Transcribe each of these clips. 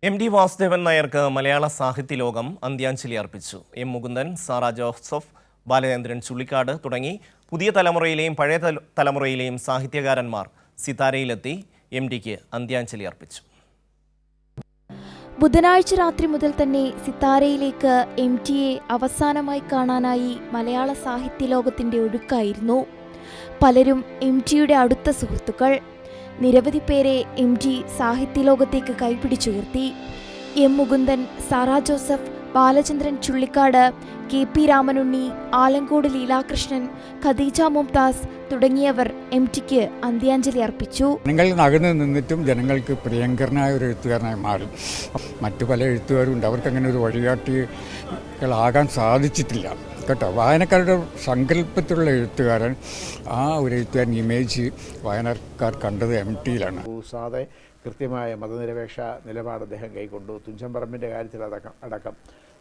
എം.ടി. വാസുദേവൻ നായർക്ക് മലയാള സാഹിത്യലോകം അന്ത്യാഞ്ജലി അർപ്പിച്ചു. എം. മുകുന്ദൻ, സാറാ ജോസഫ്, ബാലചന്ദ്രൻ ചുള്ളിക്കാട് തുടങ്ങി പുതിയ തലമുറയിലെയും പഴയ തലമുറയിലെയും സാഹിത്യകാരന്മാർ സിതാരയിലെത്തി എം.ടിക്ക് അന്ത്യാഞ്ജലി അർപ്പിച്ചു. ബുധനാഴ്ച രാത്രി മുതൽ തന്നെ സിതാരയിലേക്ക് എം.ടിയെ അവസാനമായി കാണാനായി മലയാള സാഹിത്യലോകത്തിന്റെ ഒഴുക്കായിരുന്നു. പലരും എം.ടിയുടെ അടുത്ത സുഹൃത്തുക്കൾ. നിരവധി പേരെ എം.ടി സാഹിത്യലോകത്തേക്ക് കൈപിടിച്ചുയർത്തി. എം. മുകുന്ദൻ, സാറാ ജോസഫ്, ബാലചന്ദ്രൻ ചുള്ളിക്കാട്, കെ.പി. രാമനുണ്ണി, ആലങ്കോട് ലീലാകൃഷ്ണൻ, ഖദീജ മുംതാസ് തുടങ്ങിയവർ എം.ടിക്ക് അന്ത്യാഞ്ജലി അർപ്പിച്ചു. ജനങ്ങളിൽ അകന്ന് നിന്നിട്ടും ജനങ്ങൾക്ക് പ്രിയങ്കരനായ ഒരു എഴുത്തുകാരനായി മാറി. മറ്റു പല എഴുത്തുകാരുണ്ട്, അവർക്കങ്ങനെ ഒരു വഴികാട്ടികളാകാൻ സാധിച്ചിട്ടില്ല കേട്ടോ. വായനക്കാരുടെ സങ്കല്പത്തിലുള്ള എഴുത്തുകാരൻ, ആ ഒരു എഴുത്തുകാരൻ ഇമേജ് വായനക്കാർ കണ്ടത് എം.ടിയിലാണ്. കൃത്യമായ മതനിരപേക്ഷ നിലപാട് അദ്ദേഹം കൈക്കൊണ്ടു. തുഞ്ചൻ പറമ്പിൻ്റെ കാര്യത്തിൽ അടക്കം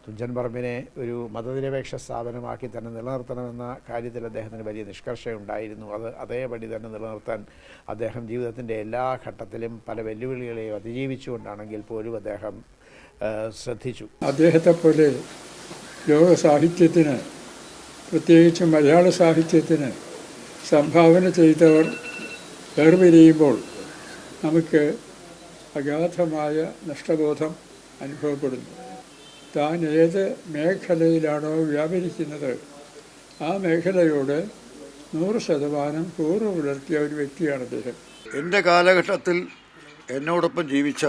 തുഞ്ചൻ പറമ്പിനെ ഒരു മതനിരപേക്ഷ സ്ഥാപനമാക്കി തന്നെ നിലനിർത്തണമെന്ന കാര്യത്തിൽ അദ്ദേഹത്തിന് വലിയ നിഷ്കർഷയുണ്ടായിരുന്നു. അത് അതേപടി തന്നെ നിലനിർത്താൻ അദ്ദേഹം ജീവിതത്തിൻ്റെ എല്ലാ ഘട്ടത്തിലും പല വെല്ലുവിളികളെയും അതിജീവിച്ചുകൊണ്ടാണെങ്കിൽ പോലും അദ്ദേഹം ശ്രദ്ധിച്ചു. അദ്ദേഹത്തെ പോലെ ലോക സാഹിത്യത്തിന്, പ്രത്യേകിച്ച് മലയാള സാഹിത്യത്തിന് സംഭാവന ചെയ്തവർ വേർപിരിയുമ്പോൾ നമുക്ക് അഗാധമായ നഷ്ടബോധം അനുഭവപ്പെടുന്നു. താൻ ഏത് മേഖലയിലാണോ വ്യാപരിക്കുന്നത് ആ മേഖലയോട് 100% കൂറ് പുലർത്തിയ ഒരു വ്യക്തിയാണ് അദ്ദേഹം. എൻ്റെ കാലഘട്ടത്തിൽ എന്നോടൊപ്പം ജീവിച്ച,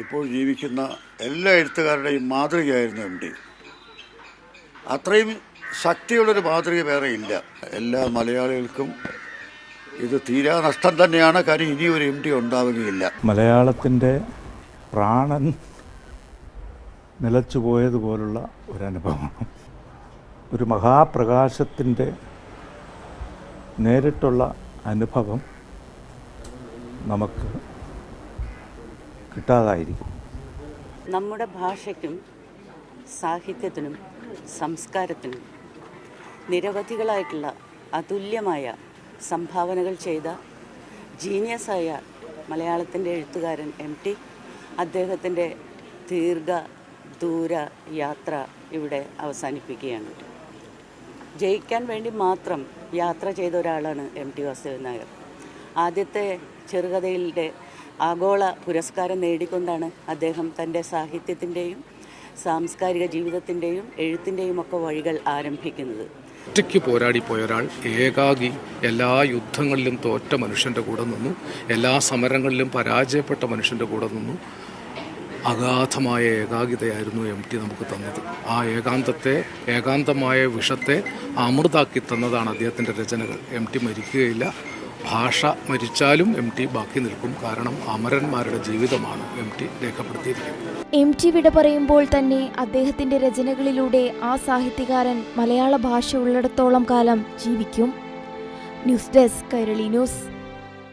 ഇപ്പോൾ ജീവിക്കുന്ന എല്ലാ എഴുത്തുകാരുടെയും മാതൃകയായിരുന്നു എം.ടി. അത്രയും ശക്തിയുള്ളൊരു മാതൃക വേറെ ഇല്ല. എല്ലാ മലയാളികൾക്കും ഇത് തീരാ നഷ്ടം തന്നെയാണ്. കാര്യം ഇനിയൊരു എം.ടി ഉണ്ടാവുകയില്ല. മലയാളത്തിൻ്റെ പ്രാണൻ നിലച്ചുപോയതുപോലുള്ള ഒരനുഭവമാണ്. ഒരു മഹാപ്രകാശത്തിൻ്റെ നേരിട്ടുള്ള അനുഭവം നമുക്ക് കിട്ടാതായിരിക്കും. നമ്മുടെ ഭാഷയ്ക്കും സാഹിത്യത്തിനും സംസ്കാരത്തിനും നിരവധികളായിട്ടുള്ള അതുല്യമായ സംഭാവനകൾ ചെയ്ത ജീനിയസായ മലയാളത്തിൻ്റെ എഴുത്തുകാരൻ എം.ടി. അദ്ദേഹത്തിൻ്റെ ദൂര യാത്ര ഇവിടെ അവസാനിപ്പിക്കുകയാണ്. ജയിക്കാൻ വേണ്ടി മാത്രം യാത്ര ചെയ്ത ഒരാളാണ് എം.ടി. വാസുദേവൻ നായർ. ആദ്യത്തെ ചെറുകഥയിലെ ആഗോള പുരസ്കാരം നേടിക്കൊണ്ടാണ് അദ്ദേഹം തൻ്റെ സാഹിത്യത്തിൻ്റെയും സാംസ്കാരിക ജീവിതത്തിൻ്റെയും എഴുത്തിൻ്റെയും ഒക്കെ വഴികൾ ആരംഭിക്കുന്നത്. ഒറ്റയ്ക്ക് പോരാടിപ്പോയ ഒരാൾ, ഏകാഗി, എല്ലാ യുദ്ധങ്ങളിലും തോറ്റ മനുഷ്യൻ്റെ കൂടെ നിന്നു, എല്ലാ സമരങ്ങളിലും പരാജയപ്പെട്ട മനുഷ്യൻ്റെ കൂടെ നിന്നു. അഗാധമായ ഏകാഗ്രതയായിരുന്നു എം.ടി നമുക്ക് തന്നത്. ആ ഏകാന്തമായ വിഷത്തെ അമൃതാക്കി തന്നതാണ് അദ്ദേഹത്തിൻ്റെ രചനകൾ. എം.ടി മരിക്കുകയില്ല. ഭാഷ മരിച്ചാലും എം.ടി ബാക്കി നിൽക്കും. കാരണം അമരന്മാരുടെ ജീവിതമാണ് എം.ടി രേഖപ്പെടുത്തിയിരിക്കുന്നത്. എം.ടി വിട പറയുമ്പോൾ തന്നെ അദ്ദേഹത്തിന്റെ രചനകളിലൂടെ ആ സാഹിത്യകാരൻ മലയാള ഭാഷ ഉള്ളിടത്തോളം കാലം ജീവിക്കും. News desk, Kairali news.